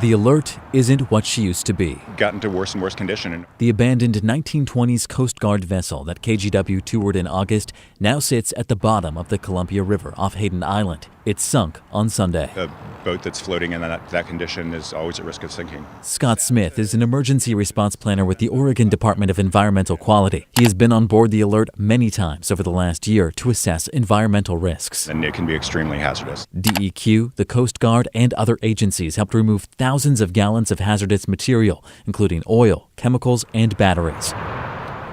The Alert isn't what she used to be. Got into worse and worse condition. The abandoned 1920s Coast Guard vessel that KGW toured in August now sits at the bottom of the Columbia River off Hayden Island. It sunk on Sunday. A boat that's floating in that condition is always at risk of sinking. Scott Smith is an emergency response planner with the Oregon Department of Environmental Quality. He has been on board the Alert many times over the last year to assess environmental risks. And it can be extremely hazardous. DEQ, the Coast Guard, and other agencies helped remove thousands of gallons of hazardous material, including oil, chemicals, and batteries.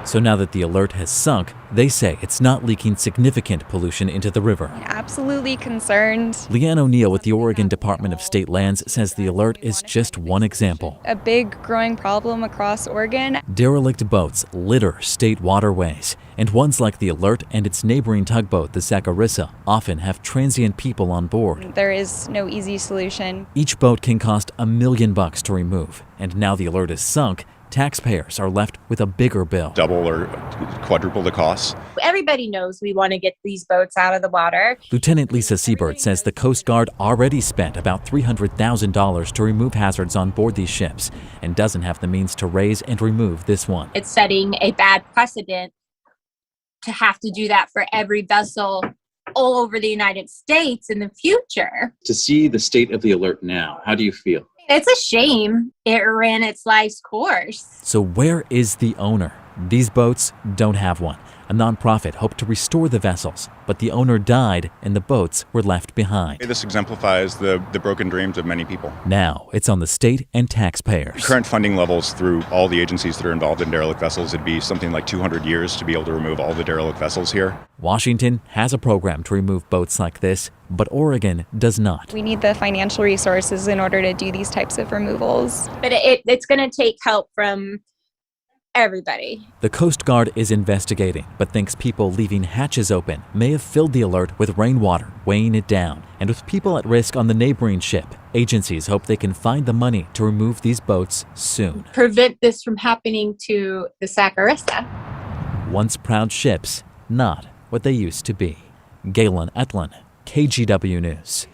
So now that the Alert has sunk, they say it's not leaking significant pollution into the river. Absolutely concerned. Leanne O'Neill with the Oregon Department of State Lands says the Alert is just one example. A big growing problem across Oregon. Derelict boats litter state waterways, and ones like the Alert and its neighboring tugboat, the Saccharissa, often have transient people on board. There is no easy solution. Each boat can cost $1 million to remove, and now the Alert is sunk, taxpayers are left with a bigger bill. Double or quadruple the costs. Everybody knows we want to get these boats out of the water. Lieutenant Lisa Siebert says the Coast Guard already spent about $300,000 to remove hazards on board these ships and doesn't have the means to raise and remove this one. It's setting a bad precedent to have to do that for every vessel all over the United States in the future. To see the state of the Alert now, how do you feel? It's a shame it ran its life's course. So where is the owner? These boats don't have one. A nonprofit hoped to restore the vessels, but the owner died and the boats were left behind. This exemplifies the broken dreams of many people. Now it's on the state and taxpayers. Current funding levels through all the agencies that are involved in derelict vessels, it'd be something like 200 years to be able to remove all the derelict vessels here. Washington has a program to remove boats like this, but Oregon does not. We need the financial resources in order to do these types of removals. But it's going to take help from everybody. The Coast Guard is investigating, but thinks people leaving hatches open may have filled the Alert with rainwater, weighing it down. And with people at risk on the neighboring ship, agencies hope they can find the money to remove these boats soon. Prevent this from happening to the Saccharissa. Once proud ships, not what they used to be. Galen Etlin, KGW News.